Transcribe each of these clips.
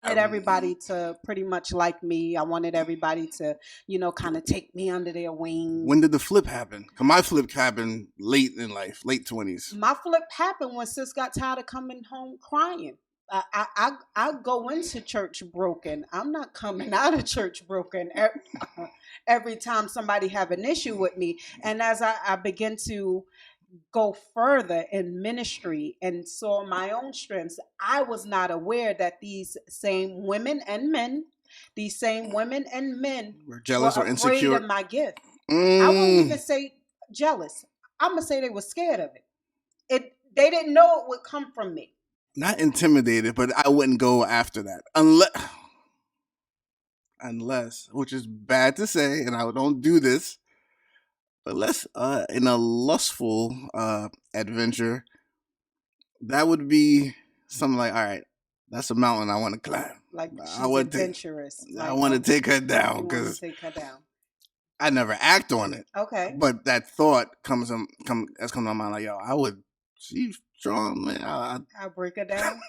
wanted everybody to pretty much like me. I wanted everybody to, kind of take me under their wing. When did the flip happen? 'Cause my flip happened late in life, late 20s. My flip happened when sis got tired of coming home crying. I go into church broken. I'm not coming out of church broken every time somebody have an issue with me. And as I begin to go further in ministry and saw my own strengths, I was not aware that these same women and men Were jealous were or afraid insecure? of my gift. I wouldn't even say jealous. I'm gonna say they were scared of it. They didn't know it would come from me. Not intimidated, but I wouldn't go after that unless, which is bad to say, and I don't do this. But let's in a lustful adventure, that would be something like, all right, that's a mountain I want to climb. Like she's adventurous. I want to take her down because I never act on it. Okay. But that thought has come to my mind like, yo, she's strong, man. I'll break her down.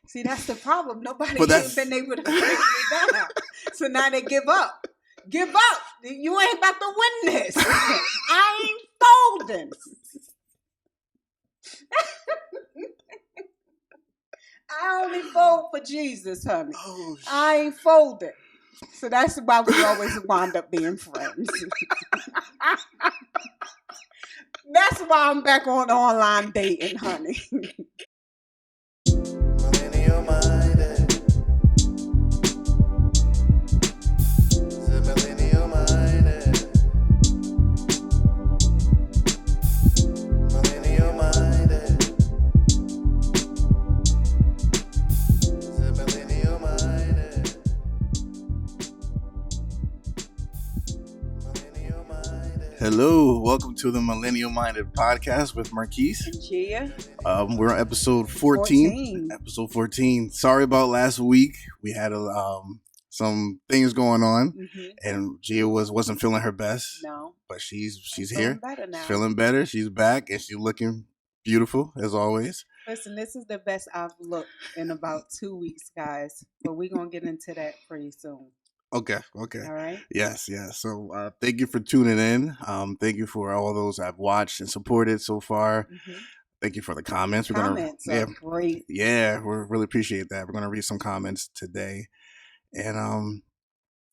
See, that's the problem. Nobody ain't been able to break me down. So now they give up. Give up. You ain't about to win this. I ain't folding. I only fold for Jesus, honey. Oh, I ain't folding. So that's why we always wind up being friends. That's why I'm back on online dating, honey. Hello, welcome to the Millennial Minded Podcast with Marquis Jeeah. We're on episode 14. Episode 14. Sorry about last week. We had some things going on, and Jeeah wasn't feeling her best. No, but she's here. Better now. She's feeling better. She's back, and she's looking beautiful as always. Listen, this is the best I've looked in about 2 weeks, guys. But we're gonna get into that pretty soon. Okay. All right. Yes. So thank you for tuning in. Thank you for all those I've watched and supported so far. Thank you for the comments. Comments are great. Yeah, we really appreciate that. We're gonna read some comments today, and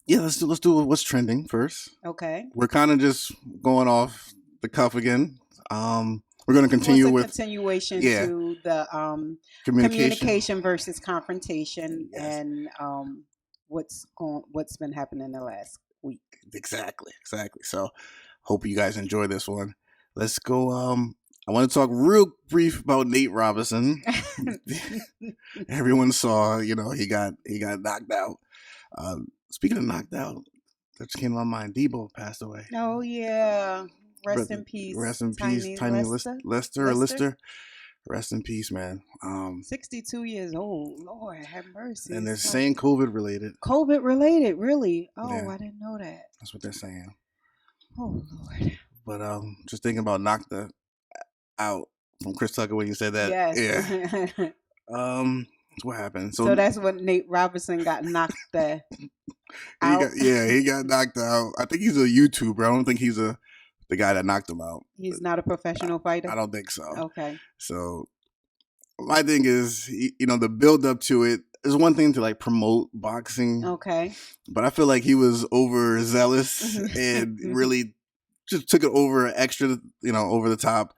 let's do what's trending first. Okay. We're kind of just going off the cuff again. We're going to continue with continuation to the communication versus confrontation, and what's been happening the last week. Exactly. So hope you guys enjoy this one. Let's go. I want to talk real brief about Nate Robinson. Everyone saw, he got knocked out. Speaking of knocked out, that just came to my mind. Debo passed away. Oh yeah. Rest in peace. Rest in peace, Tiny Lister. Rest in peace, man. 62 years old. Lord have mercy. And they're saying COVID related. COVID related, really? Oh, yeah. I didn't know that. That's what they're saying. Oh Lord. But just thinking about knocked out from Chris Tucker when you said that. Yes. Yeah. That's what happened. So that's when Nate Robinson got knocked out. He got knocked out. I think he's a YouTuber. I don't think he's the guy that knocked him out. He's not a professional fighter? I don't think so. Okay. So my thing is, the build up to it is one thing to like promote boxing. Okay. But I feel like he was overzealous and really just took it over extra, over the top.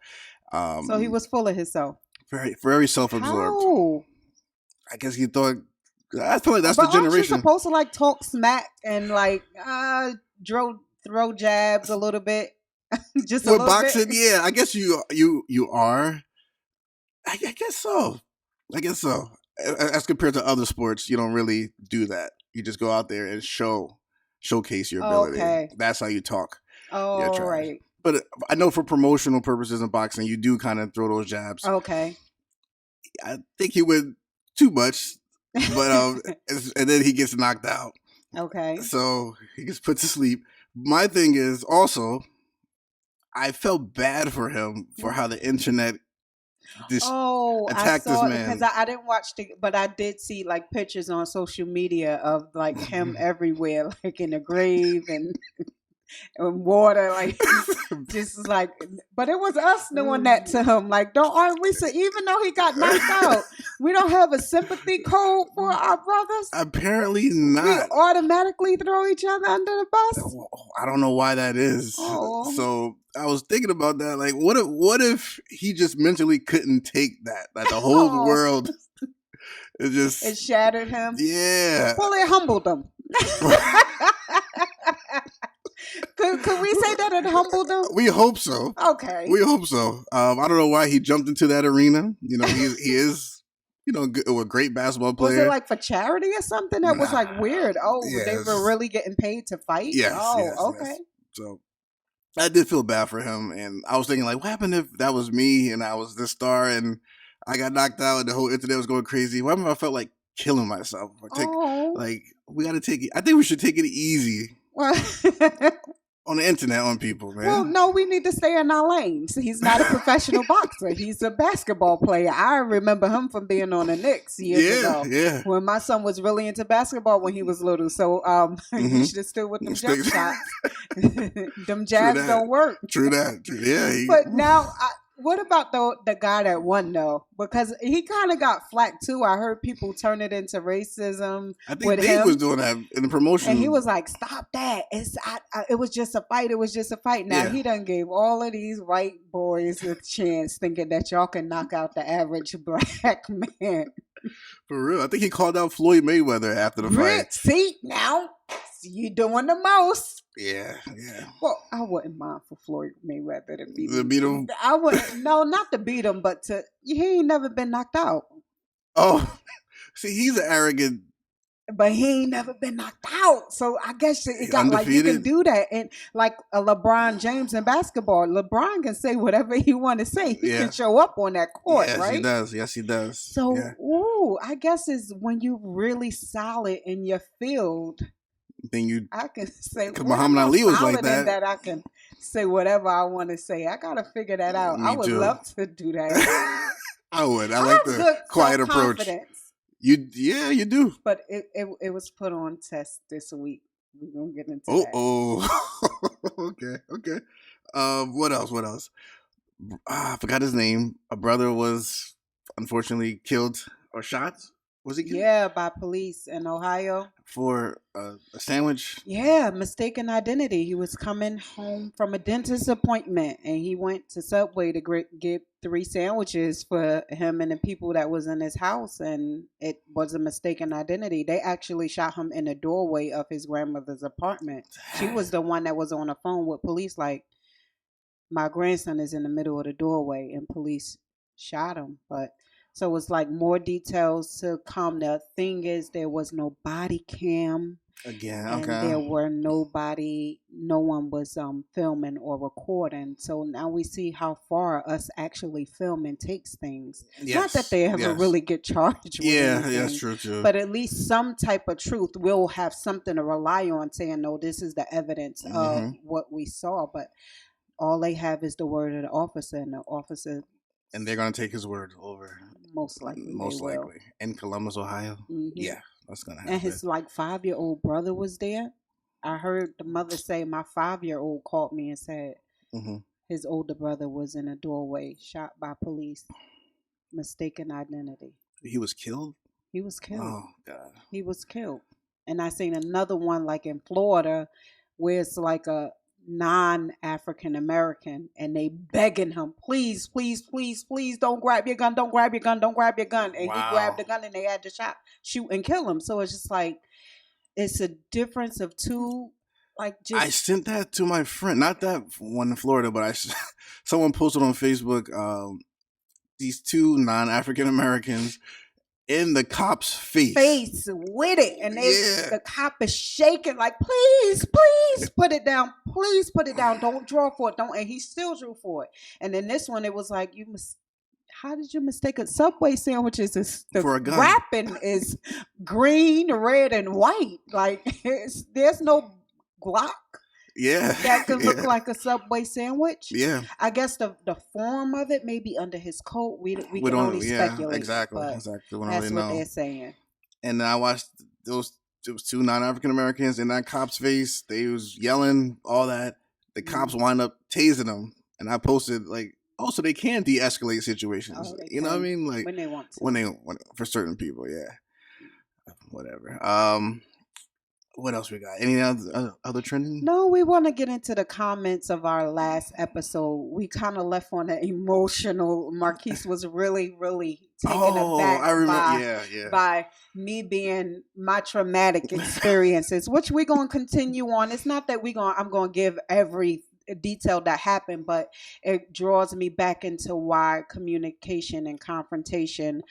So he was full of himself. Very, very self-absorbed. How? I guess he thought, I feel like that's the generation. Aren't you supposed to like talk smack and like throw jabs a little bit? Just with boxing, bit? Yeah. I guess you are. I guess so. As compared to other sports, you don't really do that. You just go out there and showcase your ability. Okay. That's how you talk. Oh, right. But I know for promotional purposes in boxing, you do kind of throw those jabs. Okay. I think he went too much, but and then he gets knocked out. Okay. So he gets put to sleep. My thing is also, I felt bad for him for how the internet Oh, I attack this saw it because man. I didn't watch the, but I did see like pictures on social media of like him everywhere, like in a grave and water, like just like. But it was us doing that to him. Like, don't aren't we? So even though he got knocked out, we don't have a sympathy code for our brothers. Apparently We not. automatically throw each other under the bus. I don't know why that is. Oh. So I was thinking about that. Like, what if he just mentally couldn't take that? Like the whole world, it shattered him. Yeah. Well, it humbled him. Could we say that it humbled him? We hope so. Okay. We hope so. I don't know why he jumped into that arena. You know, he is, you know, a great basketball player. Was it like for charity or something? That was like weird. Oh, yes. They were really getting paid to fight? Yes. Oh, yes, okay. Yes. So I did feel bad for him. And I was thinking, like, what happened if that was me and I was this star and I got knocked out and the whole internet was going crazy? What if I felt like killing myself? Like, we got to take it. I think we should take it easy. On the internet, on people, man. Well, no, we need to stay in our lanes. He's not a professional boxer. He's a basketball player. I remember him from being on the Knicks years ago. Yeah. When my son was really into basketball when he was little. So you should have stood with them jump shots. Them jabs don't work. True that. Yeah. But now, what about the guy that won though? Because he kind of got flack too. I heard people turn it into racism. I think Dave was doing that in the promotion, and he was like, "Stop that! It was just a fight. It was just a fight." Now he done gave all of these white boys a chance, thinking that y'all can knock out the average black man. For real, I think he called out Floyd Mayweather after the fight. See now, you doing the most. Yeah. Well, I wouldn't mind for Floyd Mayweather to beat him. I wouldn't. No, not to beat him, but he ain't never been knocked out. Oh, see, he's an arrogant. But he ain't never been knocked out. So I guess it got undefeated. Like you can do that. And like a LeBron James in basketball, LeBron can say whatever he want to say. He can show up on that court, right? He does. Yes, he does. So, I guess it's when you're really solid in your field. Then I can say because Muhammad Ali was like that I can say whatever I want to say. I gotta figure that out. I would love to do that. I would. I like the quiet approach. You do. But it was put on test this week. We're gonna get into that. Okay. What else? I forgot his name. A brother was unfortunately killed or shot. Was he killed? Yeah, by police in Ohio. For a sandwich? Yeah, mistaken identity. He was coming home from a dentist appointment and he went to Subway to get 3 sandwiches for him and the people that was in his house, and it was a mistaken identity. They actually shot him in the doorway of his grandmother's apartment. She was the one that was on the phone with police like, my grandson is in the middle of the doorway, and police shot him. But so it's like more details to come. The thing is, there was no body cam. Again, and okay. There were no one was filming or recording. So now we see how far us actually filming takes things. Yes. Not that they ever really get charged with anything, that's true. But at least some type of truth. We'll have something to rely on saying, no, this is the evidence of what we saw. But all they have is the word of the officer, and the officer... And they're going to take his word over. Most likely. In Columbus, Ohio? Mm-hmm. Yeah, that's going to happen. And his 5-year-old brother was there. I heard the mother say, my 5-year-old called me and said his older brother was in a doorway, shot by police, mistaken identity. He was killed? He was killed. Oh, God. He was killed. And I seen another one like in Florida where it's like a non-African American and they begging him, please don't grab your gun, and he grabbed the gun and they had to shoot and kill him. So it's just like, it's a difference of two, like just... I sent that to my friend, not that one in Florida, but someone posted on Facebook these 2 non-African Americans in the cop's face with it, and the cop is shaking like, please put it down, don't draw for it, and he still drew for it. And then this one, it was like, how did you mistake a Subway sandwiches for a gun? Wrapping is green, red, and white, like there's no Glock. Yeah. That could look Yeah. like a Subway sandwich. Yeah. I guess the form of it may be under his coat. We We can only don't. Yeah. speculate, Exactly. but Exactly. We don't that's really what know. they're saying. And then I watched those. It was two non-African Americans in that cop's face. They was yelling all that. The cops wind up tasing them, and I posted like, "Oh, so they can de-escalate situations." Oh, they You know what I can mean? Like when they want to. when for certain people, yeah. Whatever. What else we got? Any other trending? No, we want to get into the comments of our last episode. We kind of left on an emotional. Marquis was really, really taken aback I remember. Yeah, yeah. by me being my traumatic experiences, which we're going to continue on. It's not that I'm going to give every detail that happened, but it draws me back into why communication and confrontation,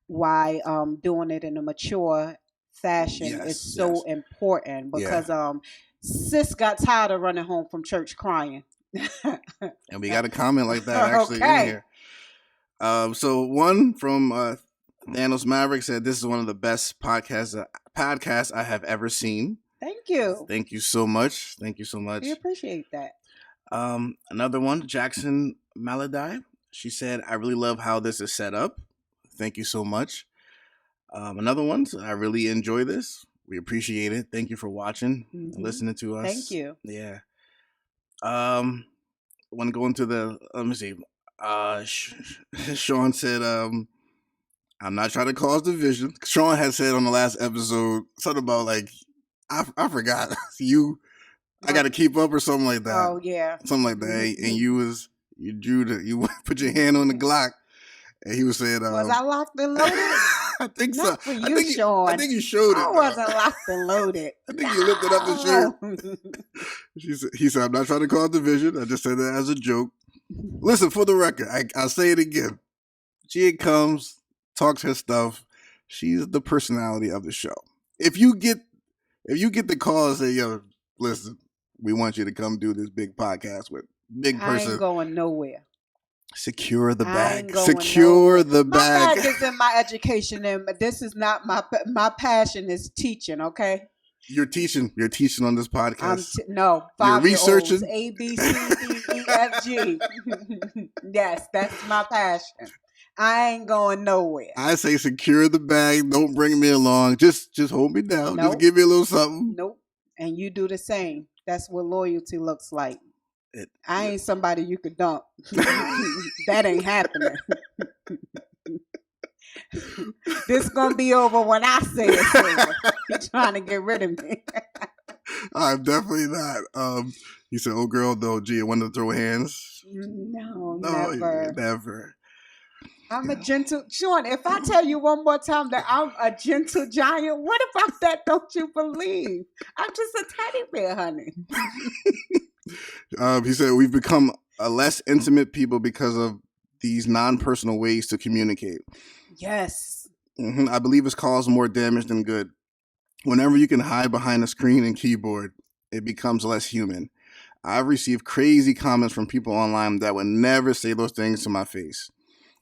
why doing it in a mature fashion is so important, because sis got tired of running home from church crying. And we got a comment like that actually in Okay. here. So one from Thanos Maverick said, "This is one of the best podcasts I have ever seen." Thank you. Thank you so much. Thank you so much. We appreciate that. Another one, Jackson Maladai. She said, "I really love how this is set up. Thank you so much." Another one, I really enjoy this. We appreciate it. Thank you for watching and listening to us. Thank you. Yeah. Want to go into the, let me see. Sean said, "I'm not trying to cause division." Sean had said on the last episode something about like, I forgot I got to keep up or something like that. Oh yeah, something like that. And you put your hand on the Glock, and he was saying, "Was I locked and loaded?" I think Not so. For you, Sean. I think you showed it. I wasn't locked and loaded. I think you lifted up the shirt. He said, "I'm not trying to cause division. I just said that as a joke." Listen, for the record, I'll say it again. Jeeah comes, talks her stuff. She's the personality of the show. If you get the call and say, "Yo, listen, we want you to come do this big podcast with big person," I ain't going nowhere. Secure the bag. Secure the bag. My bag is in my education, and this is not my passion is teaching. Okay. You're teaching on this podcast. No, 5-year-olds, A, B, C, D, E, F, G. Yes, that's my passion. I ain't going nowhere. I say secure the bag. Don't bring me along. Just hold me down. Nope. Just give me a little something. Nope. And you do the same. That's what loyalty looks like. I ain't somebody you could dump. That ain't happening. This gonna be over when I say it's over. You're trying to get rid of me. I'm definitely not. He said, "Oh girl, though, Jeeah wanted to throw hands." No, never. I'm a gentle Sean. If I tell you one more time that I'm a gentle giant, what about that? Don't you believe? I'm just a teddy bear, honey. He said, "We've become a less intimate people because of these non-personal ways to communicate." Yes. I believe it's caused more damage than good. Whenever you can hide behind a screen and keyboard, it becomes less human. I've received crazy comments from people online that would never say those things to my face.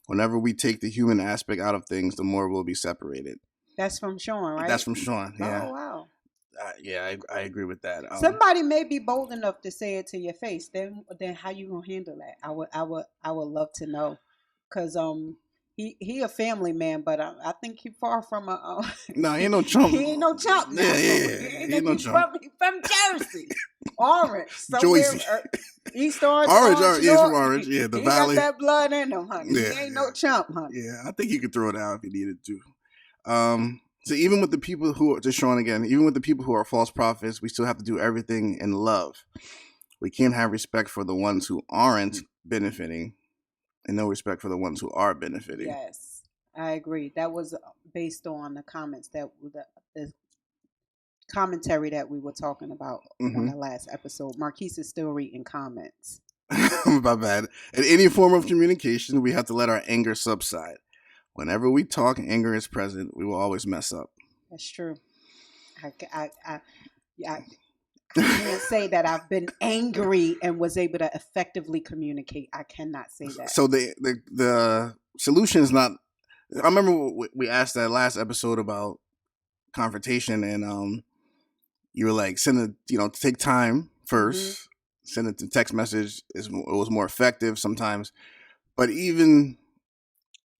Whenever we take the human aspect out of things, the more we'll be separated. That's from Sean, right? That's from Sean, yeah. Oh, wow. I agree with that. Somebody may be bold enough to say it to your face. Then how you gonna handle that? I would love to know, because he a family man, but I think he far from a. No, he ain't no chump. He ain't no chump. Yeah. He ain't no chump. He from Jersey, Orange, Jersey, East Orange. Orange. Yeah, from Orange. Yeah, the he Valley. Got that blood in him, honey. Yeah, he ain't no chump, honey. Yeah, I think he could throw it out if he needed to. So even with the people who are, just Sean again, even with the people who are false prophets, we still have to do everything in love. We can't have respect for the ones who aren't benefiting, and no respect for the ones who are benefiting. Yes, I agree. That was based on the comments that the commentary that we were talking about on the last episode. Marquis is still reading comments. My bad. In any form of communication, we have to let our anger subside. Whenever we talk, anger is present. We will always mess up. That's true. I can't say that I've been angry and was able to effectively communicate. I cannot say that. So the solution is not. I remember we asked that last episode about confrontation, and you were like, take time first. Send it to text message it was more effective sometimes. But even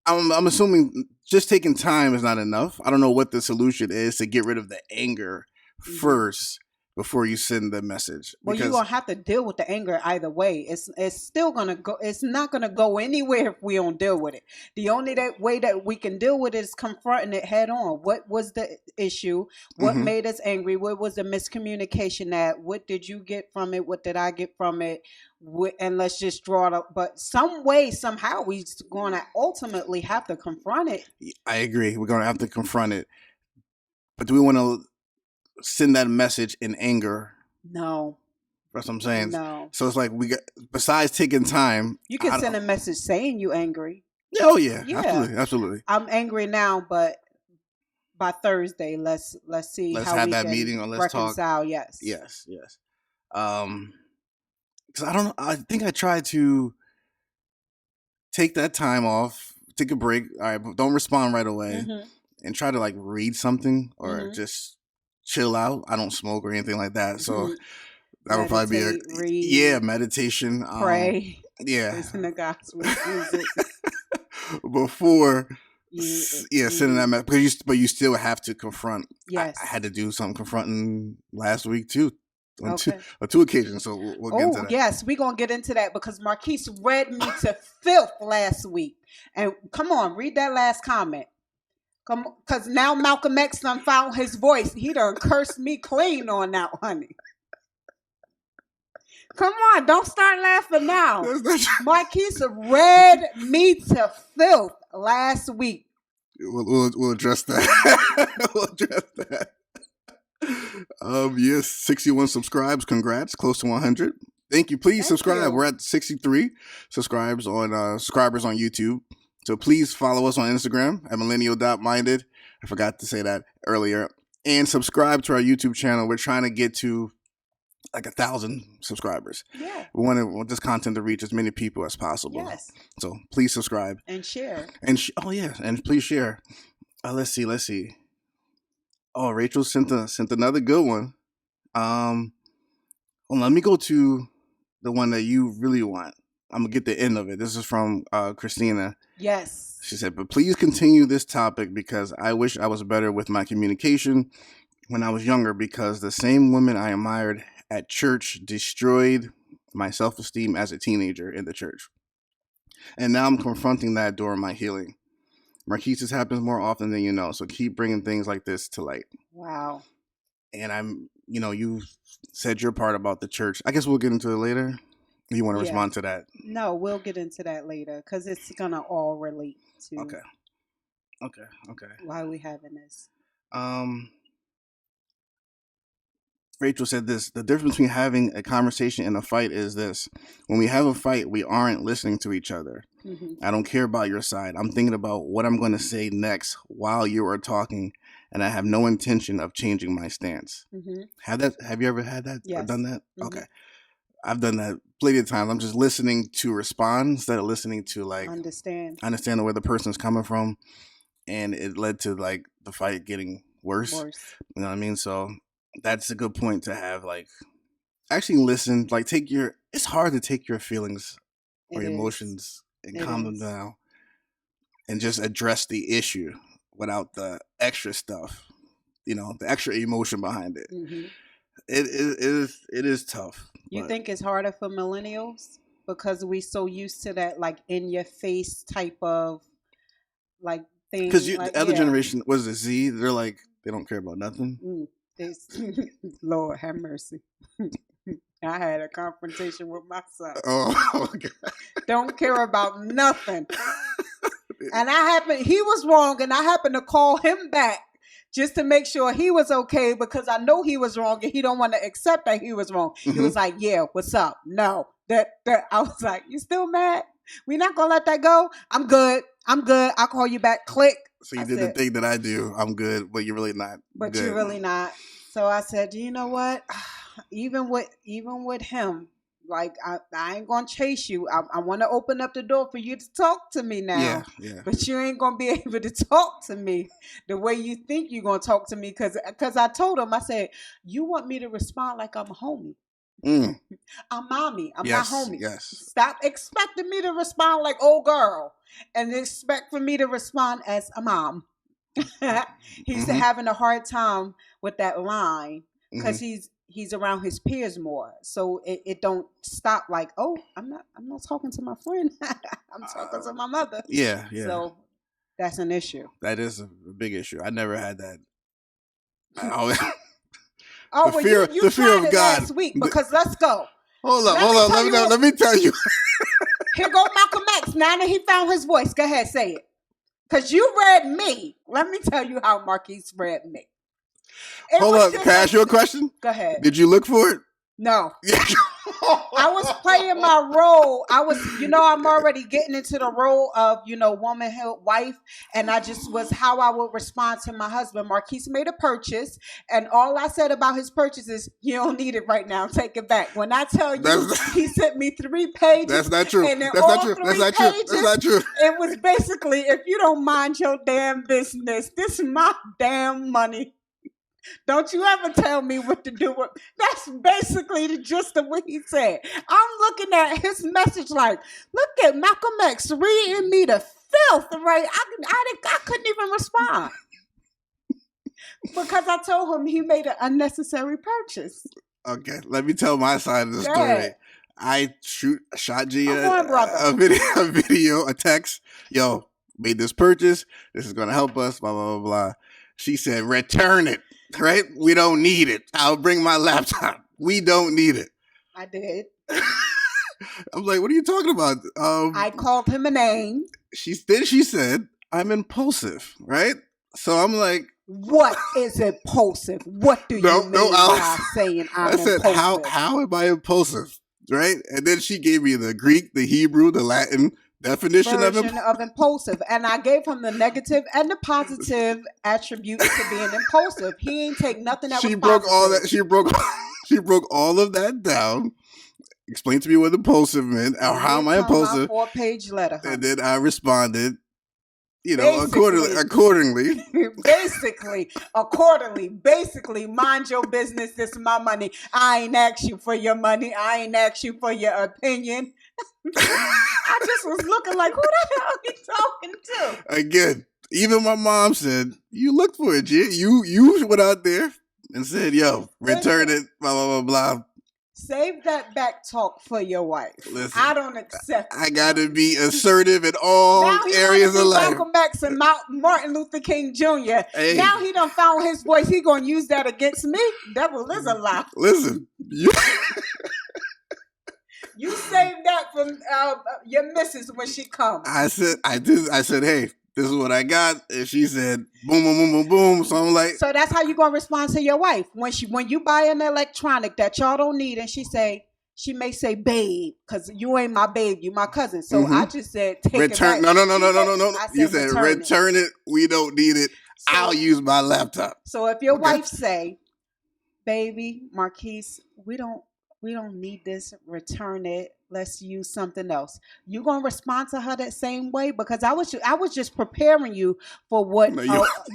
I'm assuming just taking time is not enough. I don't know what the solution is to get rid of the anger first before you send the message. Well, you're gonna have to deal with the anger either way. It's still gonna go. It's not gonna go anywhere if we don't deal with it. The only way that we can deal with it is confronting it head on. What was the issue? What made us angry? What was the miscommunication at? What did you get from it? What did I get from it? And let's just draw it up. But some way, somehow, we're gonna ultimately have to confront it. I agree. We're gonna have to confront it. But do we want to send that message in anger? No. That's what I'm saying. No. So it's like besides taking time, you can send a message saying you angry. Oh yeah. Absolutely. I'm angry now, but by Thursday, let's see let's how have we that can meeting or let's reconcile. Talk. Yes. Because I don't know. I think I tried to take that time off, take a break. All right, but don't respond right away, and try to like read something or just chill out. I don't smoke or anything like that, so that would probably be a meditation. Pray. Listen to God's music before. Sending that message, but you still have to confront. Yes, I had to do something confronting last week too. On two occasions, so we'll get into that. Yes, we're going to get into that because Marquis read me to filth last week. And come on, read that last comment. Come, because now Malcolm X done found his voice. He done cursed me clean on that, honey. Come on, don't start laughing now. Marquis read me to filth last week. We'll address that. We'll address that. Yes, 61 subscribes. Congrats, close to 100. Thank you. Please subscribe. We're at 63 subscribers on YouTube. So please follow us on Instagram at millennial.minded. I forgot to say that earlier. And subscribe to our YouTube channel. We're trying to get to like 1,000 subscribers. Yeah. We want this content to reach as many people as possible. Yes. So please subscribe. And share. And and please share. Let's see. Oh, Rachel sent another good one. Well, let me go to the one that you really want. I'm gonna get the end of it. This is from Christina. Yes. She said, but please continue this topic because I wish I was better with my communication when I was younger because the same women I admired at church destroyed my self-esteem as a teenager in the church. And now I'm confronting that during my healing. Marquis, this happens more often than you know, so keep bringing things like this to light. Wow. And you said your part about the church. I guess we'll get into it later. You want to respond to that? No, we'll get into that later because it's going to all relate to Okay. why we having this. Rachel said this, the difference between having a conversation and a fight is this. When we have a fight, we aren't listening to each other. I don't care about your side. I'm thinking about what I'm going to say next while you are talking, and I have no intention of changing my stance. Have you ever had that or done that? Okay. I've done that plenty of times. I'm just listening to respond instead of listening to like understand where the person's coming from, and it led to like the fight getting worse. You know what I mean? So that's a good point to have, like, actually listen, like it's hard to take your feelings or emotions and calm them down and just address the issue without the extra stuff, the extra emotion behind it. It is tough. You think it's harder for millennials because we so used to that like in your face type of like thing? Because the other generation, was it Z? They're like, they don't care about nothing. Lord have mercy. I had a confrontation with my son. Oh, God. Don't care about nothing. And he was wrong, and I happened to call him back just to make sure he was okay because I know he was wrong and he don't want to accept that he was wrong. He was like, yeah, what's up? No. That I was like, you still mad? We not going to let that go? I'm good. I'll call you back. Click. So you did the thing that I do. I'm good, but you're really not. But you're really not. So I said, you know what? Even with him, like I ain't gonna chase you. I want to open up the door for you to talk to me now. Yeah. But you ain't gonna be able to talk to me the way you think you're gonna talk to me. Because I told him, I said, you want me to respond like I'm a homie. Mm. I'm mommy. I'm not Yes, homie. yes. Stop expecting me to respond like old girl and expect for me to respond as a mom. He's Mm-hmm. having a hard time with that line Mm-hmm. because he's around his peers more. So it don't stop like, oh, I'm not talking to my friend. I'm talking to my mother. Yeah, yeah. So that's an issue. That is a big issue. I never had that. I always, Oh, the well, fear, you the fear tried of it God. last week because let's go. Hold up, Let hold me up. tell you what- Let me tell you. Here go Malcolm X. Now that he found his voice, go ahead, say it. Because you read me. Let me tell you how Marquis read me. Hold up. Can I ask you a question? Go ahead. Did you look for it? No. I was playing my role. I'm already getting into the role of, womanhood, wife. And I just was how I would respond to my husband. Marquis made a purchase. And all I said about his purchase is, you don't need it right now. Take it back. When I tell you, he sent me 3 pages. That's not true. And That's not true. That's not true. That's not true. It was basically, if you don't mind your damn business, this is my damn money. Don't you ever tell me what to do with. That's basically the gist of what he said. I'm looking at his message like, look at Malcolm X reading me the filth, right? I couldn't even respond because I told him he made an unnecessary purchase. Okay, let me tell my side of the story. ahead. I shot Jeeah Come on, brother. a video, a text. Yo, made this purchase. This is gonna help us. Blah blah blah blah. She said, return it. Right? We don't need it. I'll bring my laptop. We don't need it. I did. I'm like, what are you talking about? I called him a name. She said, I'm impulsive, right? So I'm like, what is impulsive? What do you mean by saying I'm impulsive? I said, how am I impulsive? Right? And then she gave me the Greek, the Hebrew, the Latin definition of impulsive. And I gave him the negative and the positive attributes to being impulsive. He ain't take nothing that was broke positive. all that. She broke all of that down. Explained to me what impulsive meant, or how am I impulsive? 4-page letter. Huh? And then I responded, accordingly. Basically, mind your business. This is my money. I ain't asked you for your money. I ain't asked you for your opinion. I just was looking like, who the hell are you talking to? Again, even my mom said, you looked for it, Jeeah. You went out there and said, yo, return it, blah, blah, blah, blah. Save that back talk for your wife. Listen, I don't accept it. I got to be assertive in all areas of life. Malcolm X and Martin Luther King Jr. Hey. Now he done found his voice. He going to use that against me? Devil is a lie. Listen, you save that from your missus when she comes. I said, hey, this is what I got. And she said, boom, boom, boom, boom, boom. So I'm like, so that's how you gonna respond to your wife when you buy an electronic that y'all don't need, and she may say, babe, because you ain't my babe, you my cousin. So I just said, take return. it back. No. You said return it. We don't need it. So, I'll use my laptop. So if your wife say, baby, Marquis, we don't need this, return it, let's use something else, you gonna respond to her that same way? Because I was just preparing you for what.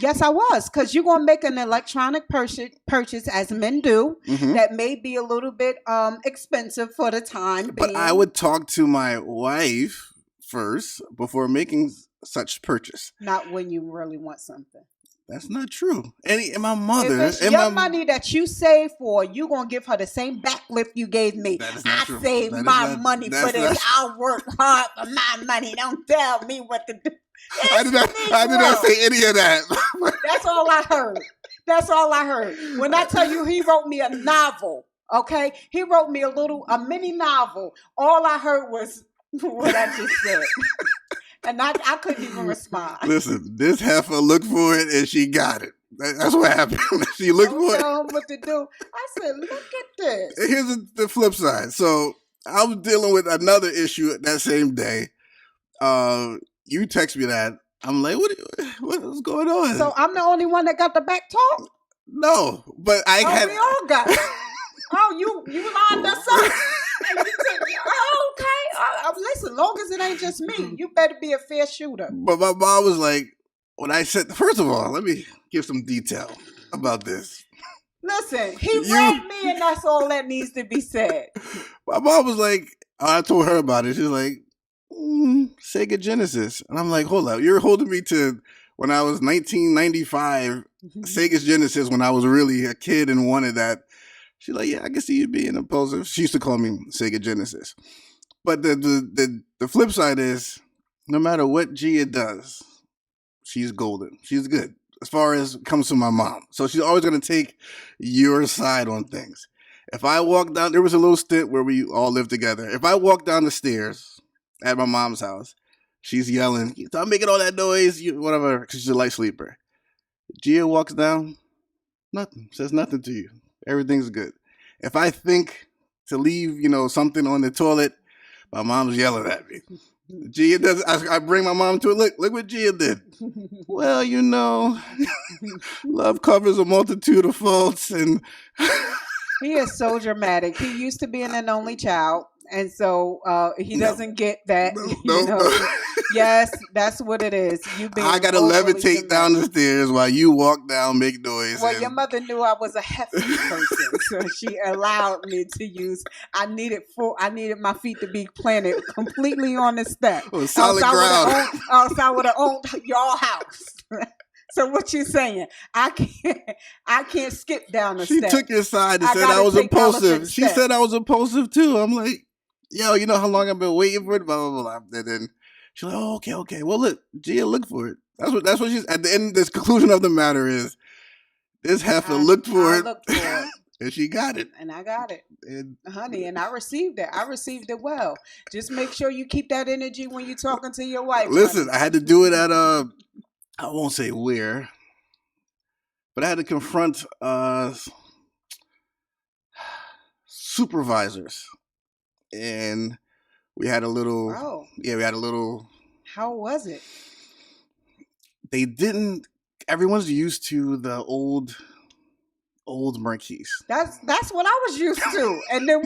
Yes, I was, because you're gonna make an electronic purchase as men do, that may be a little bit expensive for the time being. But I would talk to my wife first before making such purchase. Not when you really want something. That's not true. And my mother, if it's your money that you save for, you gonna give her the same backlift you gave me. I saved my money for this. I'll work hard for my money. Don't tell me what to do. I did not say any of that. That's all I heard. When I tell you he wrote me a novel, okay? He wrote me a mini novel. All I heard was what I just said. And I couldn't even respond. Listen, this heifer looked for it and she got it. That's what happened. She looked for it. Tell him what to do. I said, look at this. Here's the flip side. So I was dealing with another issue that same day. You text me that. I'm like, what's going on? So I'm the only one that got the back talk? No, but we all got it. You lined us up. And you said, okay. Listen, long as it ain't just me, you better be a fair shooter. But my mom was like, when I said, first of all, let me give some detail about this. Listen, he You, read me, and that's all that needs to be said. my mom was like, I told her about it. She's like, Sega Genesis. And I'm like, hold up. You're holding me to when I was 1995, Sega Genesis, when I was really a kid and wanted that. She's like, yeah, I can see you being impulsive. She used to call me Sega Genesis. But the flip side is, no matter what Jeeah does, she's golden. She's good as far as comes to my mom. So she's always going to take your side on things. If I walk down, there was a little stint where we all lived together. If I walk down the stairs at my mom's house, she's yelling, "Stop making all that noise," whatever, because she's a light sleeper. Jeeah walks down, nothing, says nothing to you. Everything's good. If I think to leave, something on the toilet, my mom's yelling at me. Jeeah does. I bring my mom to it. Look what Jeeah did. Well, love covers a multitude of faults, and he is so dramatic. He used to be an only child, and so he doesn't get that. No. Yes, that's what it is. I gotta levitate down the stairs while you walk down, make noise. Well, your mother knew I was a hefty person, so she allowed me to use. I needed my feet to be planted completely on the step. Oh, solid ground. Else I would have owned your house. So what you saying? I can't skip down the She steps. took your side and said I was impulsive. She said I was impulsive too. I'm like, yo, you know how long I've been waiting for it? Blah, blah, blah. And then she's like, oh, okay. Well, look, Jeeah, look for it. That's what she's at the end. This conclusion of the matter is this heifer looked for it. And she got it. And I got it. Honey, and I received it. I received it well. Just make sure you keep that energy when you're talking to your wife. Listen, honey. I had to do it at I won't say where, but I had to confront supervisors, and we had a little. Oh. Yeah, we had a little. How was it? They didn't. Everyone's used to the old Marquis. That's what I was used to. And then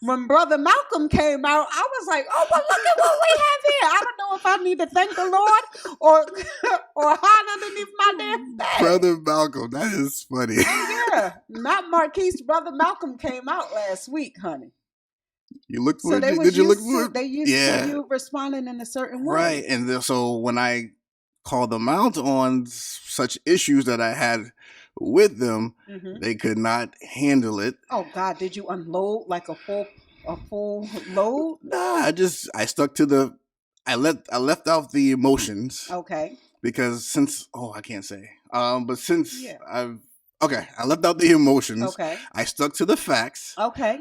when Brother Malcolm came out, I was like, oh, well, look at what we have here. I don't know if I need to thank the Lord or hide underneath my damn bed. Brother Malcolm, that is funny. Oh, yeah, not Marquis. Brother Malcolm came out last week, honey. You looked for it? Did you look for it? They used to you responding in a certain way. Right. And so when I called them out on such issues that I had with them, they could not handle it. Oh God, did you unload like a full load? Nah, I stuck to I left out the emotions. Okay. Because I can't say. But since I left out the emotions. Okay. I stuck to the facts. Okay.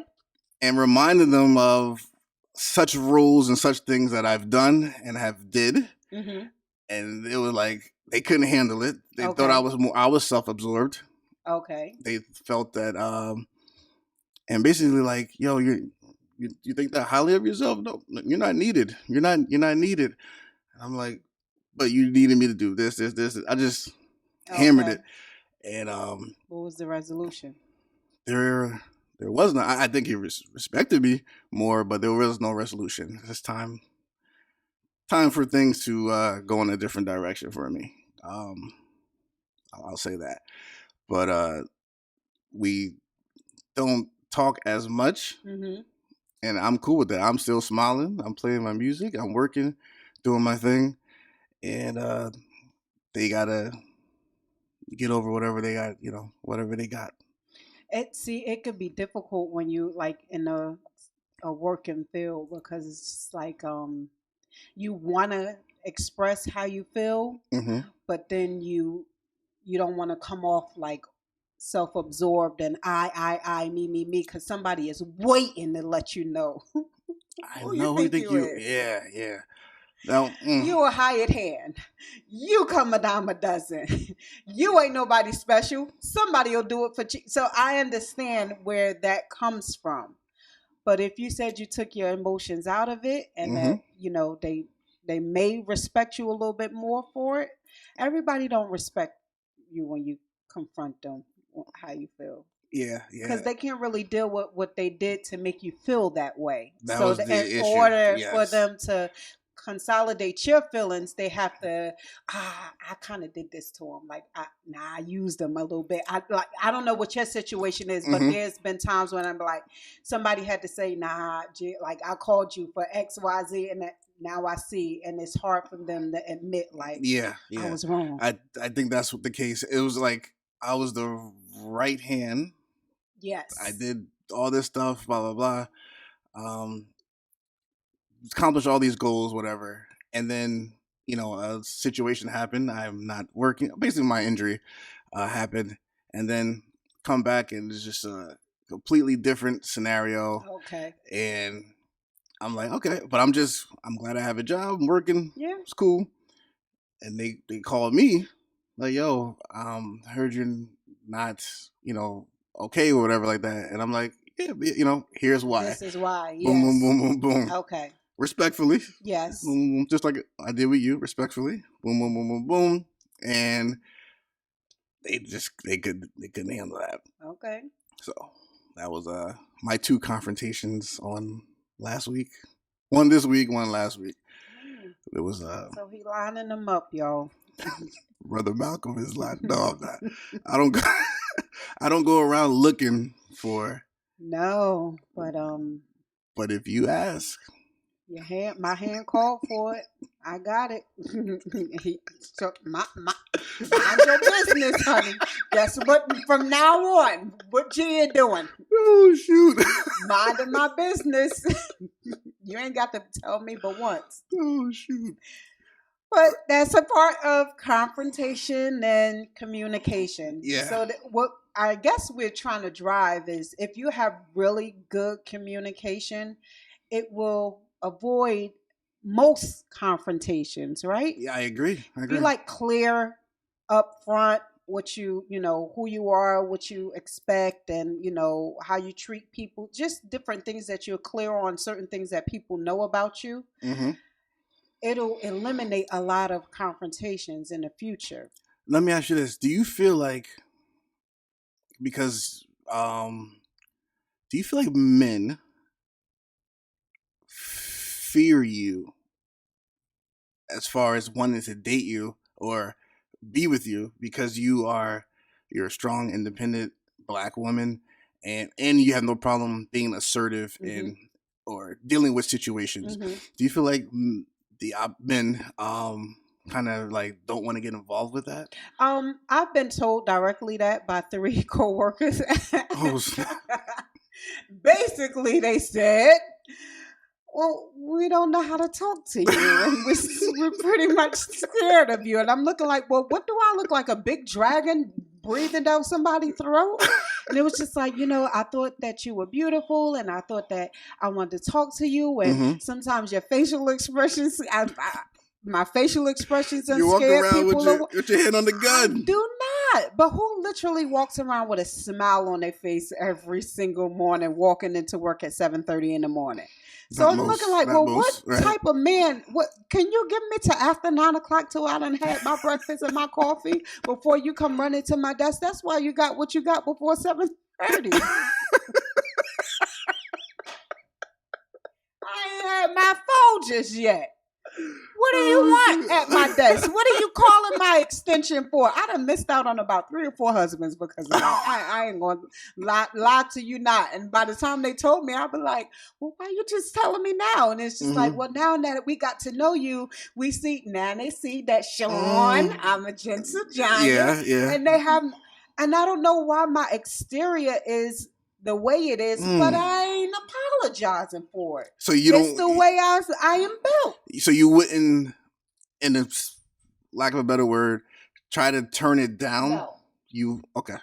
And reminded them of such rules and such things that I've done and have did. And it was like they couldn't handle it. They thought I was self-absorbed. Okay. They felt that and basically like, yo, you think that highly of yourself? No, you're not needed. You're not needed. And I'm like, but you needed me to do this. I just hammered it. And what was the resolution? There was no. I think he respected me more, but there was no resolution. It's time for things to go in a different direction for me. I'll say that. But we don't talk as much, and I'm cool with that. I'm still smiling. I'm playing my music. I'm working, doing my thing, and they gotta get over whatever they got. Whatever they got. It could be difficult when you like in a working field because it's just like you want to express how you feel, but then you don't want to come off like self-absorbed and I me because somebody is waiting to let you know. I know who you think you is. Yeah. Now, You a hired hand. You come a dime a dozen. You ain't nobody special. Somebody will do it for cheap. So I understand where that comes from. But if you said you took your emotions out of it and that, they may respect you a little bit more for it. Everybody don't respect you when you confront them, how you feel. Yeah. Because they can't really deal with what they did to make you feel that way. That was the issue. In order for them to consolidate your feelings, they have to, I kind of did this to him. Like, I used them a little bit. I don't know what your situation is, but Mm-hmm. there's been times when I'm like, somebody had to say, like I called you for X, Y, Z, and that now I see, and it's hard for them to admit, like, Yeah, I yeah. was wrong. I think that's what the case. It was like I was the right hand. Yes. I did all this stuff, blah blah blah. Accomplish all these goals, whatever, and then a situation happened. I'm not working. Basically, my injury happened, and then come back and it's just a completely different scenario. Okay. And I'm like, okay, but I'm glad I have a job. I'm working. Yeah. It's cool. And they called me like, yo, heard you're not, okay or whatever like that. And I'm like, yeah, here's why. This is why. Yes. Boom, boom, boom, boom, boom. Okay. Respectfully. Yes. Boom, boom, boom, just like I did with you, respectfully. Boom, boom, boom, boom, boom. And they couldn't handle that. Okay. So that was my 2 confrontations on last week. One this week, one last week. It was so he lining them up, y'all. Brother Malcolm is like, no, I'm not. I don't go around looking for. No, but if you ask, my hand called for it. I got it. So mind your business, honey. That's what from now on. What Jeeah doing? Oh shoot! Minding my business. You ain't got to tell me but once. Oh shoot! But that's a part of confrontation and communication. Yeah. So what I guess we're trying to drive is if you have really good communication, it will avoid most confrontations, right? Yeah, I agree. You like clear up front what who you are, what you expect, and how you treat people, just different things that you're clear on, certain things that people know about you. Mm-hmm. It'll eliminate a lot of confrontations in the future. Let me ask you this. Do you feel like, because do you feel like men fear you as far as wanting to date you or be with you because you're a strong, independent Black woman and you have no problem being assertive Mm-hmm. or dealing with situations? Mm-hmm. Do you feel like the men kind of like don't want to get involved with that? I've been told directly that by 3 coworkers. Oh, basically they said, well, we don't know how to talk to you, and we're pretty much scared of you. And I'm looking like, well, what do I look like, a big dragon breathing down somebody's throat? And it was just like, I thought that you were beautiful, and I thought that I wanted to talk to you, and mm-hmm. sometimes your facial expressions, my facial expressions you walk scared around people. with your hand on the gun. I do not. But who literally walks around with a smile on their face every single morning, walking into work at 7:30 in the morning? So I'm looking like, well, what type of man? What can you give me to after 9 o'clock till I done had my breakfast and my coffee before you come running to my desk? That's why you got what you got before 7:30. I ain't had my phone just yet. What do you want at my desk? What are you calling my extension for? I done missed out on about 3 or 4 husbands because of that. I ain't going to lie to you not. And by the time they told me, I'll be like, well, why you just telling me now? And it's just mm-hmm. like, well, now that we got to know you, they see that Sean, I'm a gentle giant. Yeah. And and I don't know why my exterior is the way it is, but I ain't apologizing for it. So it's the way I am built. So you wouldn't, in a lack of a better word, try to turn it down? No. Okay.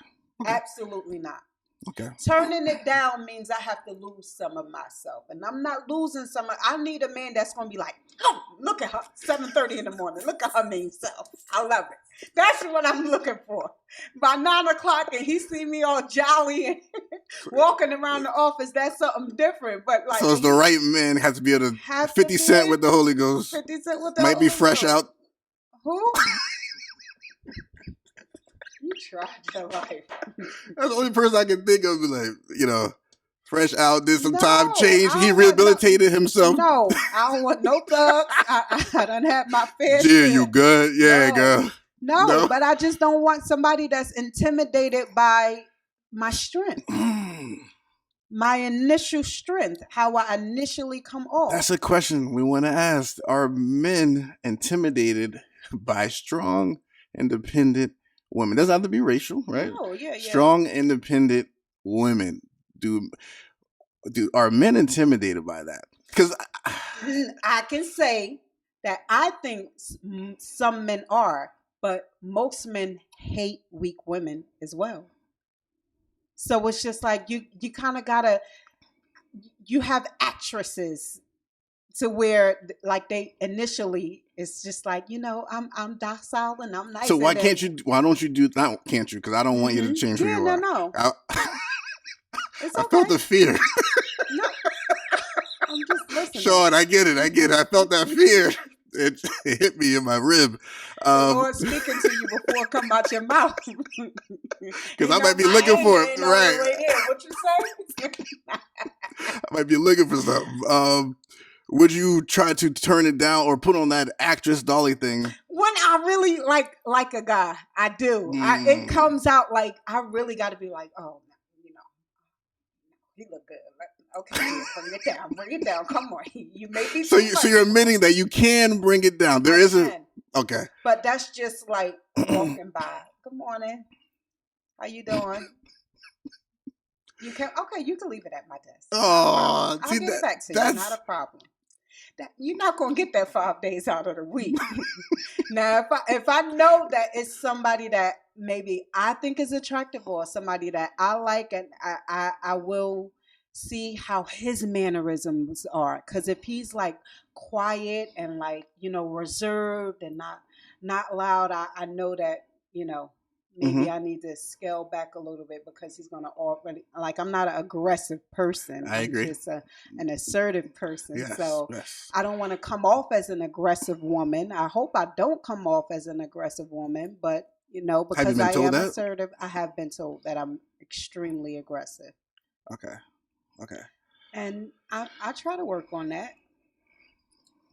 Absolutely not. Okay. Turning it down means I have to lose some of myself. And I'm not losing some I need a man that's going to be like, oh, look at her, 7:30 in the morning. Look at her mean self. I love it. That's what I'm looking for. By 9 o'clock and he see me all jolly and walking around the office, that's something different. But like, so it's the right man has to be able to 50 Cent with the Holy Ghost. 50 Cent with the Might Holy be fresh Ghost. out. Who? You tried your life. That's the only person I can think of. Like, Fresh out, did some time No, change. I He don't want rehabilitated himself. no. I don't want no thugs. I done had my fair Jeeah, you share. good? Yeah, No, girl. no, No. but I just don't want somebody that's intimidated by my strength, my initial strength, how I initially come That's off. a question we want to ask. Are men intimidated by strong, independent women? Doesn't have to be racial, right? No, yeah, yeah. Strong, independent women. Are men intimidated by that? Because I can say that I think some men are, but most men hate weak women as well. So it's just like you kind of gotta you have actresses to where like they initially it's just like I'm docile and I'm nice. so why And then, can't you? Why don't you do? Not can't you? Because I don't want you to change who yeah, you no, are. no, I, it's I okay. felt the fear. No, I'm just listening. Sean, I get it. I felt that fear. It hit me in my rib. The Lord speaking to you before it come out your mouth. Because I might be looking for it. Right. What you say? I might be looking for something. Would you try to turn it down or put on that actress Dolly thing? When I really like a guy, I do. It comes out like I really got to be like, oh, he look good. Okay, bring it down. Come on, you may be. So you're admitting that you can bring it down. There is a okay, but that's just like walking by. Good morning. How you doing? You can you can leave it at my desk. Oh, I'll get it back to you. Not a problem. You're not gonna get that 5 days out of the week. Now, if I know that it's somebody that maybe I think is attractive or somebody that I like, and I will see how his mannerisms are. Because if he's like quiet and like reserved and not loud, I know that maybe I need to scale back a little bit because he's going to already like I'm not an aggressive person. I agree. I'm just an assertive person. Yes, so yes. I don't want to come off as an aggressive woman. I hope I don't come off as an aggressive woman, but because I am assertive, I have been told that I'm extremely aggressive. Okay. And I try to work on that.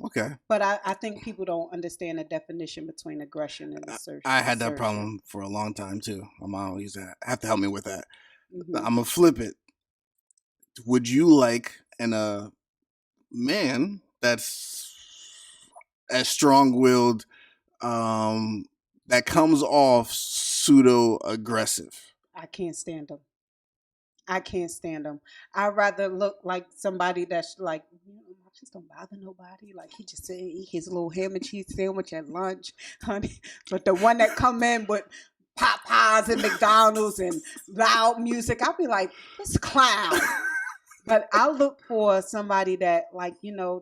Okay. But I think people don't understand the definition between aggression and assertion. I had that problem for a long time too. My mom used to have to help me with that. I'm gonna flip it. Would you like a man that's as strong-willed, that comes off pseudo aggressive? I can't stand them. I'd rather look like somebody that's like, just don't bother nobody. Like he just eat his little ham and cheese sandwich at lunch, honey. But the one that come in with Popeyes and McDonald's and loud music, I'll be like, this clown. But I look for somebody that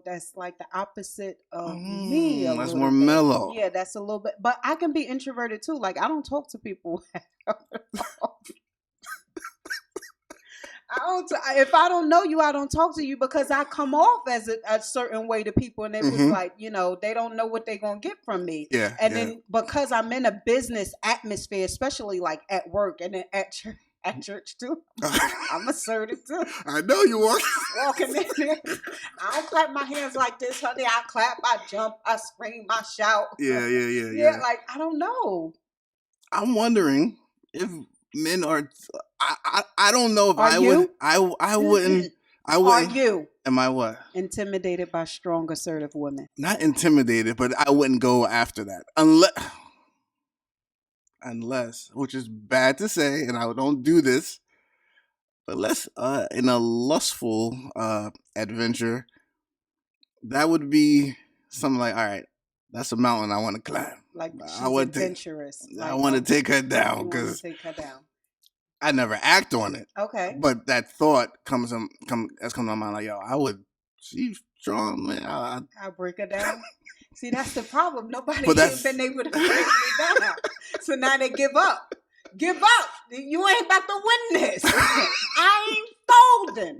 that's like the opposite of me. That's more mellow. Yeah, that's a little bit. But I can be introverted too. Like I don't talk to people. If I don't know you, I don't talk to you because I come off as a certain way to people, and it was like they don't know what they're gonna get from me. Yeah, and then because I'm in a business atmosphere, especially like at work and then at church too, I'm assertive too. I know you are. Walking in there, I don't clap my hands like this, honey. I clap, I jump, I scream, I shout. Yeah. Like I don't know. I'm wondering if men are. I don't know if are I you? would. I wouldn't. I wouldn't. Are you? Am I what? Intimidated by strong, assertive women. Not intimidated, but I wouldn't go after that unless, which is bad to say, and I don't do this, but let's in a lustful adventure, that would be something like, all right, that's a mountain I want to climb. Like she's adventurous. I want to take her down because I never act on it. Okay. But that thought has come to my mind like, yo, she's strong, man. I'll break her down. See, that's the problem. Nobody has been able to break me down. So now they give up. Give up. You ain't about to win this. I ain't folding.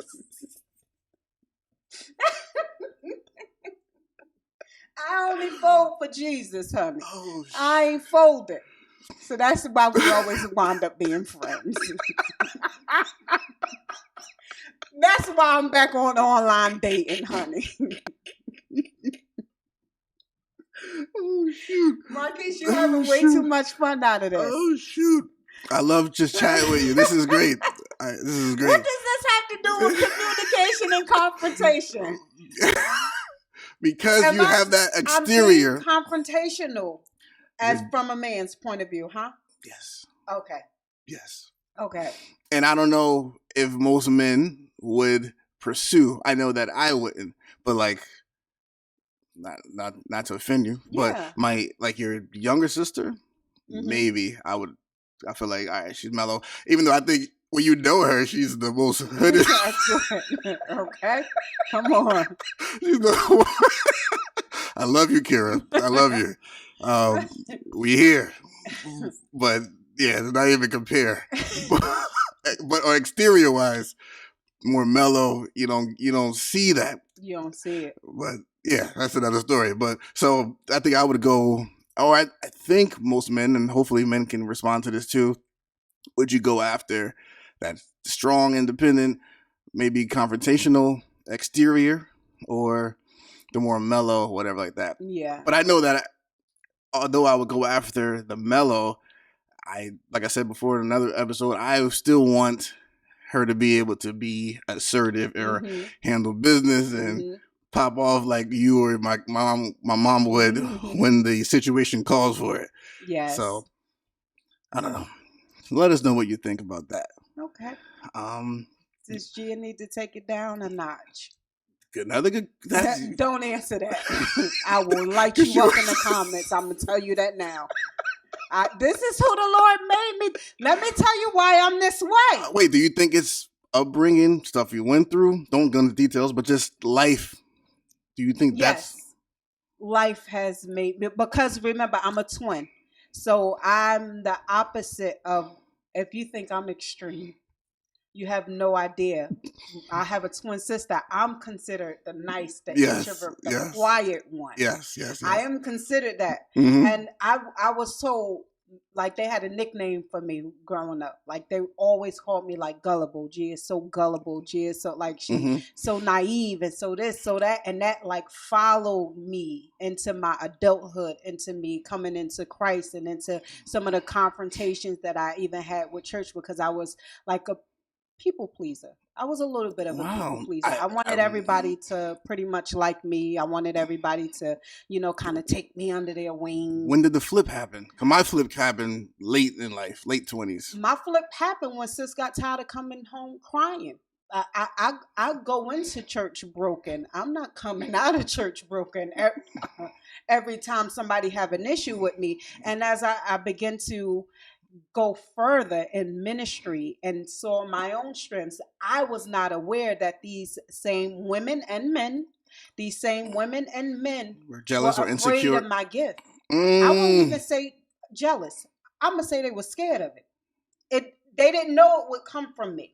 I only fold for Jesus, honey. Oh, I ain't folding. So that's why we always wind up being friends. That's why I'm back on online dating, honey. Oh shoot, Marquis, you having way too much fun out of this. Oh shoot, I love just chatting with you. This is great. This is great. What does this have to do with communication and confrontation? Because you have that exterior. I'm being confrontational as from a man's point of view, huh? Yes. Okay. Yes. Okay. And I don't know if most men would pursue. I know that I wouldn't, but like, not to offend you, but your younger sister, maybe I would. I feel like, all right, she's mellow. Even though I think when you know her, she's the most hooded. Okay, come on. I love you, Kira. I love you. We here, but yeah, not even compare. But or exterior wise, more mellow. You don't see that. You don't see it. But yeah, that's another story. But so I think I would go. Or I think most men, and hopefully men can respond to this too. Would you go after that strong, independent, maybe confrontational exterior, or the more mellow, whatever like that? Yeah. But I know that although I would go after the mellow, like I said before in another episode, I still want her to be able to be assertive or handle business and pop off like you or my mom would when the situation calls for it. Yes. So I don't know. Let us know what you think about that. Okay. Does Jeeah need to take it down a notch? Another good. Don't answer that. I will light you up in the comments. I'm gonna tell you that now. This is who the Lord made me. Let me tell you why I'm this way. Wait, do you think it's upbringing, stuff you went through? Don't go into details, but just life. Do you think that's... Life has made me, because remember, I'm a twin. So I'm the opposite of, if you think I'm extreme, you have no idea. I have a twin sister. I'm considered the nice, the introvert, the quiet one. Yes. I am considered that. And I was told, like, they had a nickname for me growing up. Like, they always called me like gullible. Jeeah is so gullible. Jeeah is so like so naive and so this, so that, and that like followed me into my adulthood, into me coming into Christ and into some of the confrontations that I even had with church, because I was like a people pleaser. I was a little bit of a people pleaser. I wanted everybody to pretty much like me. I wanted everybody to, kind of take me under their wing. When did the flip happen? Because my flip happened late in life, late 20s. My flip happened when sis got tired of coming home crying. I go into church broken. I'm not coming out of church broken every time somebody have an issue with me. And as I begin to go further in ministry and saw my own strengths, I was not aware that these same women and men were jealous were or afraid insecure of my gift. I wouldn't even say jealous. I'm gonna say they were scared of it. They didn't know it would come from me.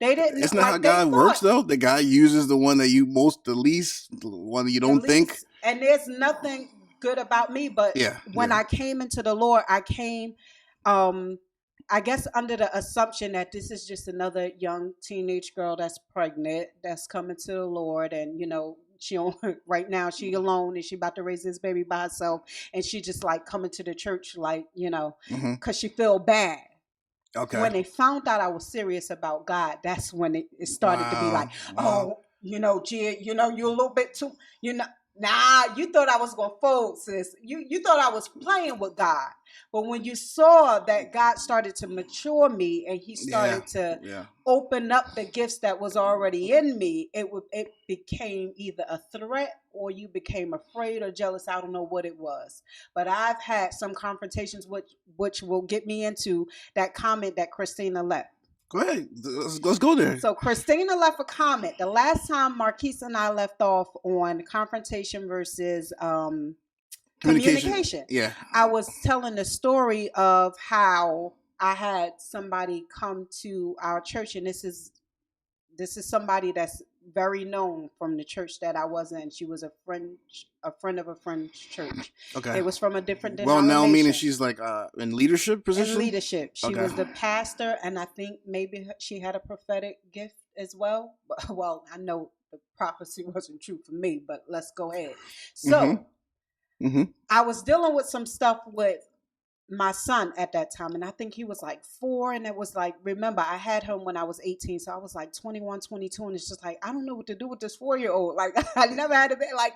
They didn't. It's not how God works, though. The God uses the one that you the least, the one that you don't think. And there's nothing good about me, but when I came into the Lord, I came. I guess under the assumption that this is just another young teenage girl that's pregnant, that's coming to the Lord, and she right now she alone and she about to raise this baby by herself, and she just like coming to the church like because she feel bad. Okay. When they found out I was serious about God, that's when it started to be like, oh, Jeeah, you're a little bit too, nah, you thought I was gonna fold, sis. You thought I was playing with God. But when you saw that God started to mature me and he started to open up the gifts that was already in me, it became either a threat or you became afraid or jealous. I don't know what it was. But I've had some confrontations which will get me into that comment that Christina left. Go ahead. Let's go there. So Christina left a comment. The last time Marquis and I left off on confrontation versus communication. Yeah. I was telling the story of how I had somebody come to our church, and this is somebody that's very known from the church that I was in. She was a friend of a friend's church. Okay. It was from a different denomination. Well, now meaning she's like in leadership position? In leadership. She was the pastor, and I think maybe she had a prophetic gift as well. Well, I know the prophecy wasn't true for me, but let's go ahead. Mm-hmm. So Mm-hmm. I was dealing with some stuff with my son at that time, and I think he was like 4, and it was like, remember, I had him when I was 18, so I was like 21, 22, and it's just like, I don't know what to do with this 4-year-old. Like, I never had a bit like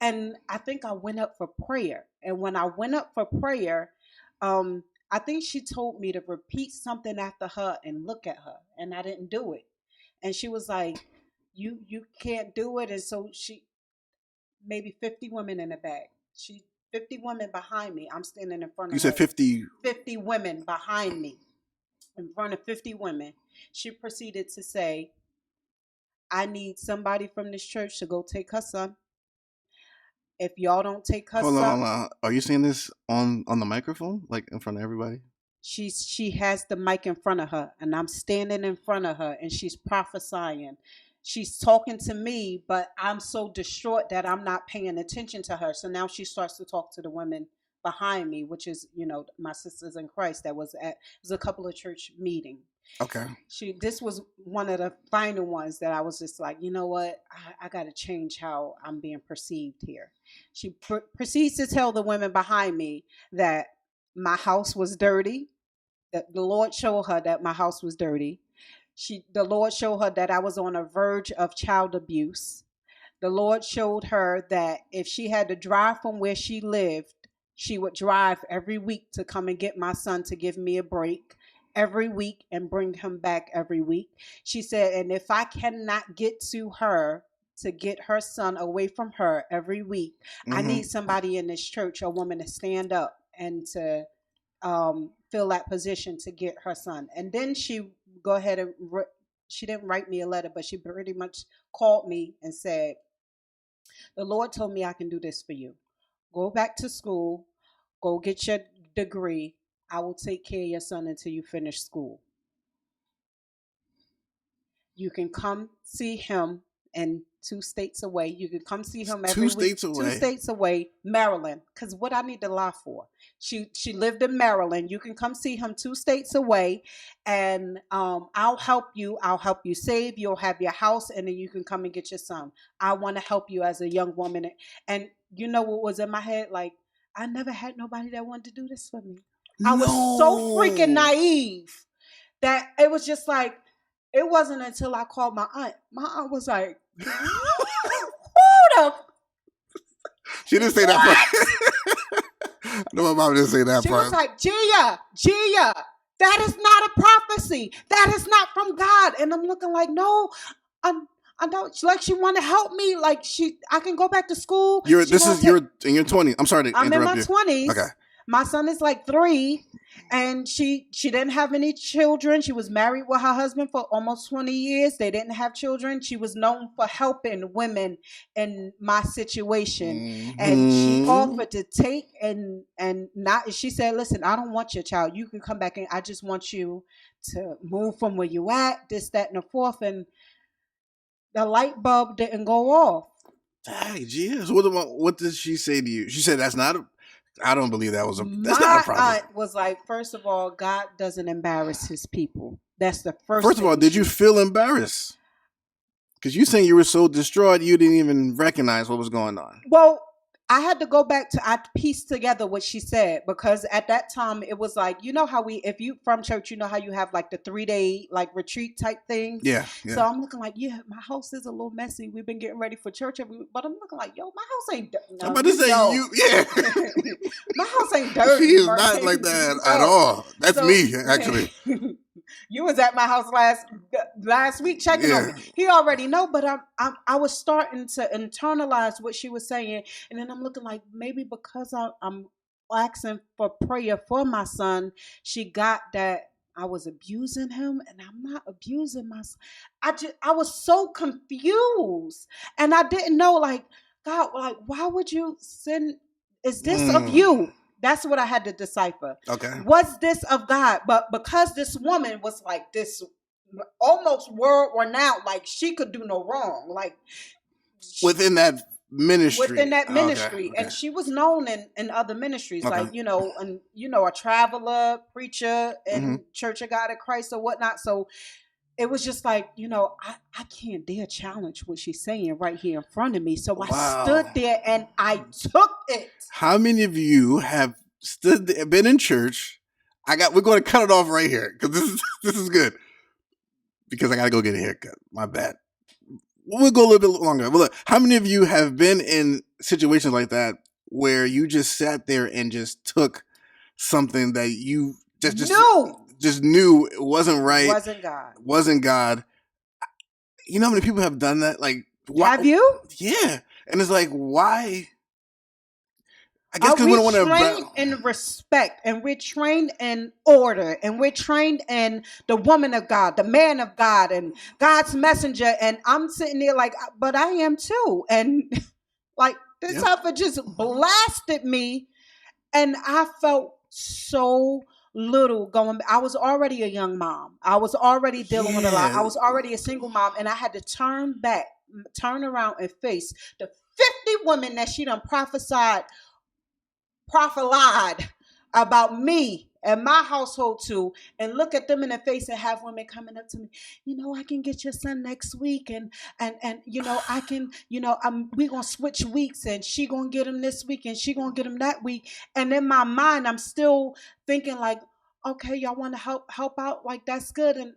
and I think I went up for prayer, and when I went up for prayer, I think she told me to repeat something after her and look at her, and I didn't do it, and she was like, you can't do it, and so she, maybe 50 women in the back. She 50 women behind me. I'm standing in front You of said her. 50. 50 women behind me. In front of 50 women. She proceeded to say, I need somebody from this church to go take her son. If y'all don't take her Hold on, son, hold on. Are you saying this on the microphone, like in front of everybody? she has the mic in front of her, and I'm standing in front of her, and she's prophesying. She's talking to me, but I'm so distraught that I'm not paying attention to her. So now she starts to talk to the women behind me, which is, my sisters in Christ. That was at, it was a couple of church meeting. Okay. This was one of the final ones that I was just like, you know what, I got to change how I'm being perceived here. She proceeds to tell the women behind me that my house was dirty, that the Lord showed her that my house was dirty. The Lord showed her that I was on a verge of child abuse. The Lord showed her that if she had to drive from where she lived, she would drive every week to come and get my son to give me a break every week and bring him back every week. She said, and if I cannot get to her to get her son away from her every week, I need somebody in this church, a woman, to stand up and to fill that position to get her son. And then she go ahead and she didn't write me a letter, but she pretty much called me and said, the Lord told me I can do this for you. Go back to school, go get your degree. I will take care of your son until you finish school. You can come see him in 2 states away. You can come see him every 2 week. states away. 2 states away, Maryland. Because what I need to lie for. She lived in Maryland. You can come see him 2 states away, and I'll help you. I'll help you save. You'll have your house, and then you can come and get your son. I want to help you as a young woman. And you know what was in my head? Like, I never had nobody that wanted to do this for me. I was so freaking naive that it was just like, it wasn't until I called my aunt. My aunt was like, who the? She didn't say that part. No, my mom didn't say that She part. was like, Jeeah, that is not a prophecy. That is not from God. And I'm looking like, no, I don't. Like, she want to help me. Like, I can go back to school. You're in your 20s. I'm sorry to I'm interrupt in my 20s. Okay. My son is like 3, and she didn't have any children. She was married with her husband for almost 20 years. They didn't have children. She was known for helping women in my situation. And she offered to take and not, she said, listen, I don't want your child. You can come back, and I just want you to move from where you at, this, that, and the fourth. And the light bulb didn't go off. Hey, geez. What did she say to you? She said, that's not a, I don't believe that's not a problem. My aunt was like, first of all, God doesn't embarrass his people. That's the first. First of all, did you feel embarrassed? Because you saying you were so distraught, you didn't even recognize what was going on. Well, I had to go back I pieced together what she said, because at that time it was like, you know how if you from church, you know how you have like the 3-day like retreat type thing. Yeah. So I'm looking like, yeah, my house is a little messy. We've been getting ready for church but I'm looking like, yo, my house ain't dirty. No, I'm about to say yeah. My house ain't dirty. She is not like that at all. That's me, actually. You was at my house last week checking on me. He already know, but I was starting to internalize what she was saying, and then I'm looking like, maybe because I'm asking for prayer for my son, she got that I was abusing him, and I'm not abusing my son. I was so confused, and I didn't know, like, God, like, why would you send? Is this of you? That's what I had to decipher. Okay. Was this of God? But because this woman was like this, almost world renowned, like she could do no wrong, like within that ministry. Okay. And she was known in other ministries, like a traveler, preacher, and Church of God of Christ or whatnot. So it was just like, I can't dare challenge what she's saying right here in front of me. So I stood Wow. there and I took it. How many of you have been in church? We're going to cut it off right here because this is good because I got to go get a haircut. My bad. We'll go a little bit longer. But look, how many of you have been in situations like that where you just sat there and just took something that you just knew it wasn't right, wasn't God? You know how many people have done that? Like, why? Have you? Yeah, and it's like, why? I guess because we don't want to. Trained in respect, and we're trained in order, and we're trained in the woman of God, the man of God, and God's messenger. And I'm sitting there like, but I am too. And like this heifer just blasted me, and I felt so little going. I was already a young mom. I was already dealing with a lot. I was already a single mom, and I had to turn around, and face the 50 women that she done prophesied about me and my household too, and look at them in the face and have women coming up to me, I can get your son next week, and I can, we gonna switch weeks, and she gonna get him this week and she gonna get him that week. And in my mind I'm still thinking like, okay, y'all want to help out, like that's good. And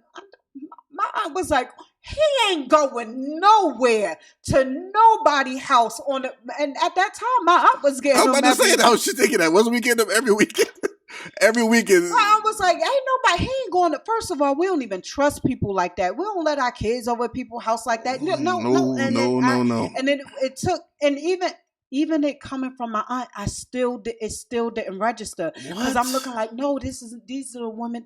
my aunt was like, he ain't going nowhere to nobody house and at that time my aunt was getting I'm them about to say that. I was just thinking that. Wasn't we getting them every weekend? Every weekend. I was like, he ain't going to. First of all, we don't even trust people like that. We don't let our kids over at people's house like that. No. And then it took, and even it coming from my aunt, it still didn't register, because I'm looking like, no, these are the women.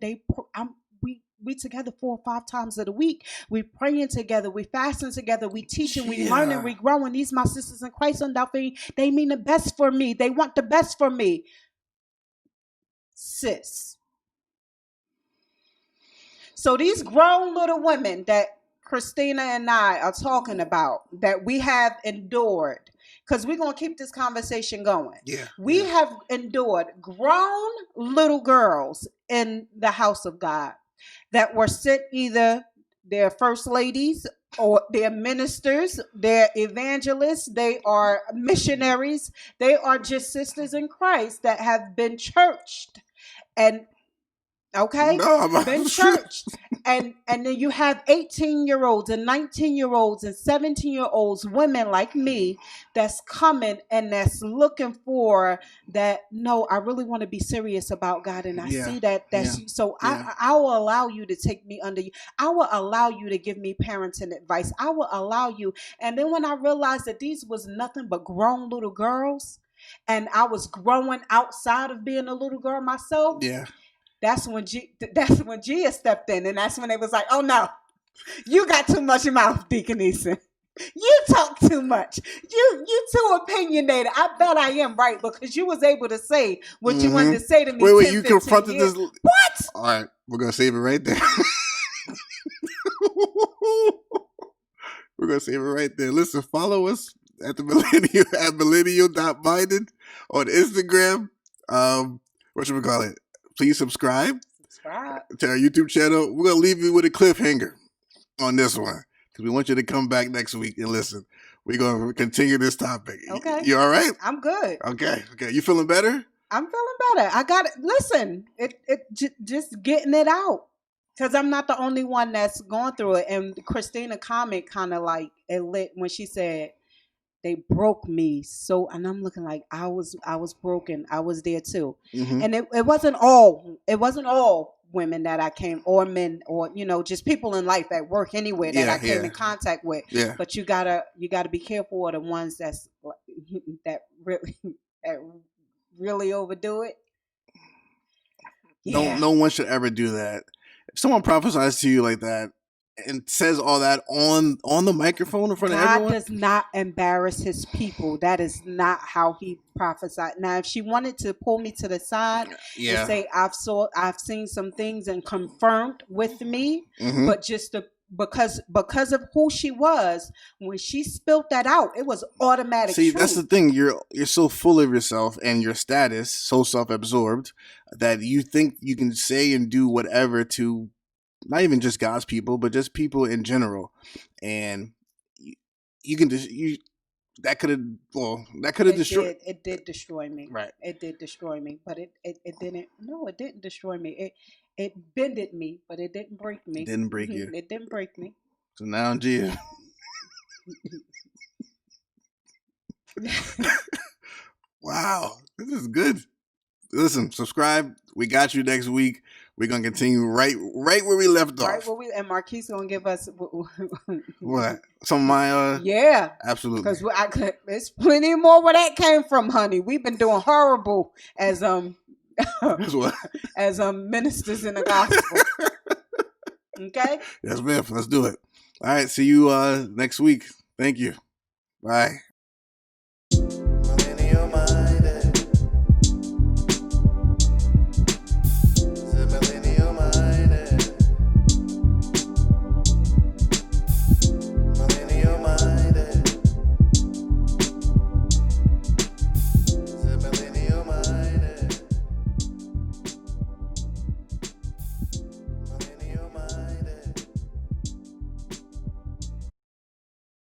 We together 4 or 5 times of the week. We praying together. We fasting together. We teaching. We learning. We growing. These my sisters in Christ. Undoubtedly, they mean the best for me. They want the best for me, sis. So these grown little women that Christina and I are talking about, that we have endured, because we're going to keep this conversation going. We have endured grown little girls in the house of God that were sent, either their first ladies or their ministers, their evangelists, they are missionaries, they are just sisters in Christ that have been churched and been churched. And then you have 18-year-olds and 19-year-olds and 17-year-olds, women like me, that's coming and that's looking for that. No, I really want to be serious about God, and I see that. So I will allow you to take me under you. I will allow you to give me parenting advice. I will allow you. And then when I realized that these was nothing but grown little girls, and I was growing outside of being a little girl myself. That's when Jeeah stepped in, and that's when they was like, "Oh no, you got too much mouth, Deacon Eason. You talk too much. You too opinionated." I bet I am right, because you was able to say what you wanted to say to me. Wait, you confronted this. What? All right, we're gonna save it right there. We're gonna save it right there. Listen, follow us at the millennial at millennial.minded on Instagram. What should we call it? Please subscribe to our YouTube channel. We're going to leave you with a cliffhanger on this one, because we want you to come back next week and listen. We're going to continue this topic. Okay. You all right? I'm good. Okay. You feeling better? I'm feeling better. I got it. Listen, just getting it out, because I'm not the only one that's going through it. And Christina comment kind of like it lit when she said, they broke me. So, and I'm looking like I was broken. I was there too. And it wasn't all women that I came, or men, or just people in life at work anywhere that I came in contact with. But you gotta be careful of the ones that really overdo it. No one should ever do that. If someone prophesies to you like that and says all that on the microphone in front of everyone, God does not embarrass his people. That is not how he prophesied. Now, if she wanted to pull me to the side and say, I've seen some things and confirmed with me, but just because of who she was, when she spilled that out, it was automatic. See, truth. That's the thing. You're so full of yourself and your status, so self-absorbed, that you think you can say and do whatever to not even just God's people, but just people in general. And you can just that could have destroyed. It did destroy me. Right. It did destroy me, but it didn't. No, it didn't destroy me. It bended me, but it didn't break me. It didn't break you. It didn't break me. So now, Jeeah. Wow, this is good. Listen, subscribe. We got you next week. We're gonna continue right where we left off. Right where we, and Marquis gonna give us what? Some of my yeah, absolutely. Because there's plenty more where that came from, honey. We've been doing horrible as as ministers in the gospel. Okay. Yes, ma'am. Let's do it. All right. See you next week. Thank you. Bye.